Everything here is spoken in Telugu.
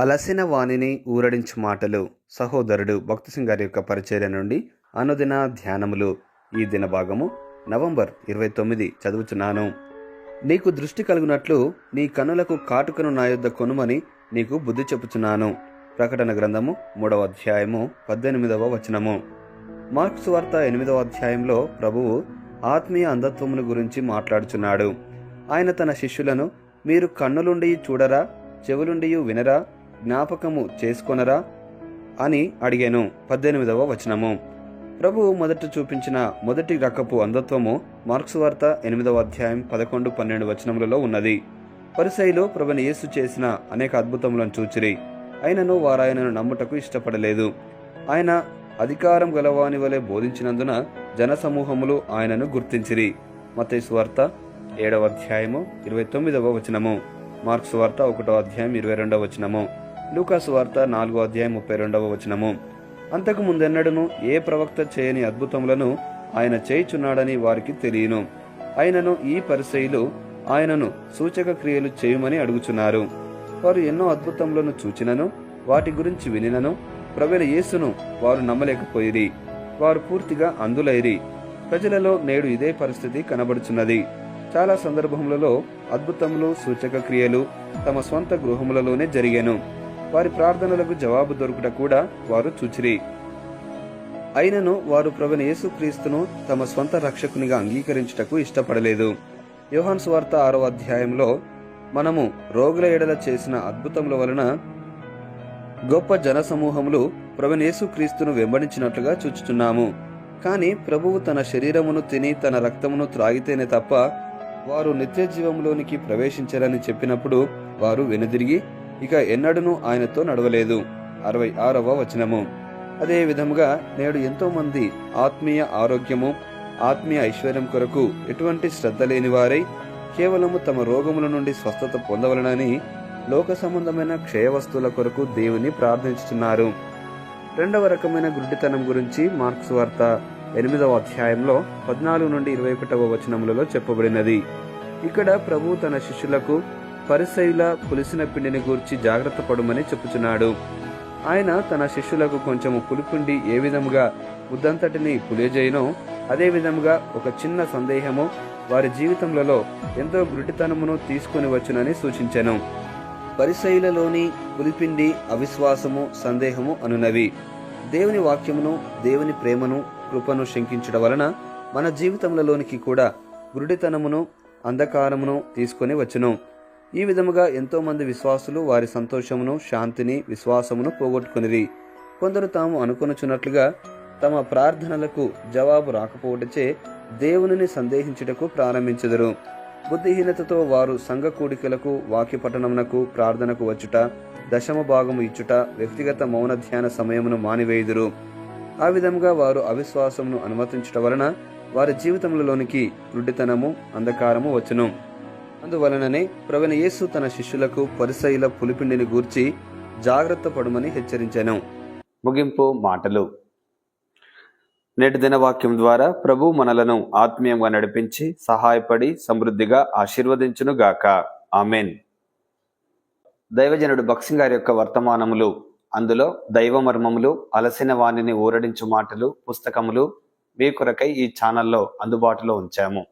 అలసిన వాణిని ఊరడించు మాటలు. సహోదరుడు భక్తి సింగ్ గారి యొక్క పరిచర్య నుండి అనుదిన ధ్యానములు. ఈ దిన భాగము నవంబర్ 29 చదువుచున్నాను. నీకు దృష్టి కలుగునట్లు నీ కన్నులకు కాటుకను నా యొద్ద కొనుమని నీకు బుద్ధి చెప్పుచున్నాను. ప్రకటన గ్రంథము 3వ అధ్యాయము 18వ వచనము. మార్కు సువార్త 8వ అధ్యాయంలో ప్రభువు ఆత్మీయ అంధత్వమును గురించి మాట్లాడుచున్నాడు. ఆయన తన శిష్యులను, మీరు కన్నులుండి చూడరా, చెవులుండి వినరా, జ్ఞాపకము చేసుకొనరా అని అడిగాను. 18వ వచనము. ప్రభువు మొదట చూపించిన మొదటి రకపు అంధత్వము మార్కు సువార్త 8వ అధ్యాయం 11-12 వచనములలో ఉన్నది. పరిసయ్యులు ప్రభుని యేసు చేసిన అనేక అద్భుతములను చూచిరి, అయినను వారాయనను నమ్ముటకు ఇష్టపడలేదు. ఆయన అధికారం గలవాని వలె బోధించినందున జనసమూహములు ఆయనను గుర్తించిరి. మత్తయి సువార్త 7వ అధ్యాయము 29వ వచనము, మార్కు సువార్త 1వ అధ్యాయం 22వ వచనము, లూకా సువార్త 4వ అధ్యాయం 32వ వచనము. అంతకు ముందెన్నడను ఏ ప్రవక్త చేయని అద్భుతములను ఆయన చేయుచున్నాడని వారికి తెలియను. అయినను ఈ పరిసయ్యులు ఆయనను సూచక క్రియలు చేయుమని అడుగుచున్నారు. వారు ఎన్నో అద్భుతములను చూచినను వాటి గురించి వినినను ప్రభువైన యేసును వారు నమ్మలేకపోయిరి. వారు పూర్తిగా అంధులైరి. ప్రజలలో నేడు ఇదే పరిస్థితి కనబడుచున్నది. చాలా సందర్భములలో అద్భుతములు, సూచక క్రియలు తమ స్వంత గృహములలోనే జరిగాను. వారి ప్రార్థనలకు జవాబు దొరుకుట కూడా వారు చూచిరి. అయినను వారు ప్రభువైన యేసుక్రీస్తును తమ స్వంత రక్షకునిగా అంగీకరించుటకు ఇష్టపడలేదు. యోహాను సువార్త 6వ అధ్యాయంలో మనము రోగుల ఎడల చేసిన అద్భుతముల వలన గొప్ప జనసమూహములు ప్రభువైన యేసుక్రీస్తును వెంబడించినట్లుగా చూచుచున్నాము. కానీ ప్రభువు తన శరీరమును తిని తన రక్తమును త్రాగితేనే తప్ప వారు నిత్య జీవంలోనికి ప్రవేశించారని చెప్పినప్పుడు వారు వెనుదిరిగి ఇక ఎన్నడూనూ ఆయనతో నడవలేదు. 66వ వచనము. అదే విధముగా నేడు ఎంతో మంది ఆత్మీయ ఆరోగ్యము, ఆత్మీయ ఐశ్వర్యం కొరకు ఎటువంటి శ్రద్ధ లేని వారై కేవలము తమ రోగముల నుండి స్వస్థత పొందవలనని లోక సంబంధమైన క్షయ వస్తువుల కొరకు దేవుని ప్రార్థించుతున్నారు. రెండవ రకమైన గుడ్డితనం గురించి మార్కు సువార్త 8వ అధ్యాయంలో 14-21వ వచనములలో చెప్పబడినది. ఇక్కడ ప్రభువు తన శిష్యులకు పరిసయ్యుల పులిసిన పిండిని గూర్చి జాగ్రత్త పడుమని చెప్పుచున్నాడు. ఆయన తన శిష్యులకు కొంచెము పులిపిండి ఏ విధముగా ముద్దంతటిని పులియజేయనో అదే విధముగా ఒక చిన్న సందేహము వారి జీవితములలో ఎంతో గుడ్డితనమును తీసుకొని వచ్చునని సూచించెను. పరిసయ్యులలోని పులిపిండి అవిశ్వాసము, సందేహము అనునవి. దేవుని వాక్యమును, దేవుని ప్రేమను, కృపను శంకించడం వలన మన జీవితములలోనికి కూడా గురుడితనమును, అంధకారమును తీసుకొని వచ్చును. ఈ విధముగా ఎంతో మంది విశ్వాసులు వారి సంతోషమును, శాంతిని, విశ్వాసమును పోగొట్టుకునిరి. కొందరు తాము అనుకొనుచున్నట్లుగా తమ ప్రార్థనలకు జవాబు రాకపోవటచే దేవునిని సందేహించుటకు ప్రారంభించెదరు. బుద్ధిహీనతతో వారు సంఘ కూడికలకు, వాక్య పఠనమునకు, ప్రార్థనకు వచ్చుట, దశమ భాగము ఇచ్చుట, వ్యక్తిగత మౌన ధ్యాన సమయమును మానివేయుదురు. ఆ విధముగా వారు అవిశ్వాసమును అనుమతించుట వలన వారి జీవితములలోనికి గుడ్డితనము, అంధకారము వచ్చును. అందువలననే ప్రభువైన యేసు తన శిష్యులకు పరిసయ్యుల పులిపిండిని గూర్చి జాగ్రత్త పడుమని హెచ్చరించెను. ముగింపు మాటలు. నేటి దిన వాక్యం ద్వారా ప్రభు మనలను ఆత్మీయంగా నడిపించి సహాయపడి సమృద్ధిగా ఆశీర్వదించును గాక. ఆమెన్. దైవజనుడు భక్తి సింగ్ గారి యొక్క వర్తమానములు, అందులో దైవ మర్మములు, అలసిన వాణిని ఊరడించు మాటలు పుస్తకములు మీ కొరకై ఈ ఛానల్లో అందుబాటులో ఉంచాము.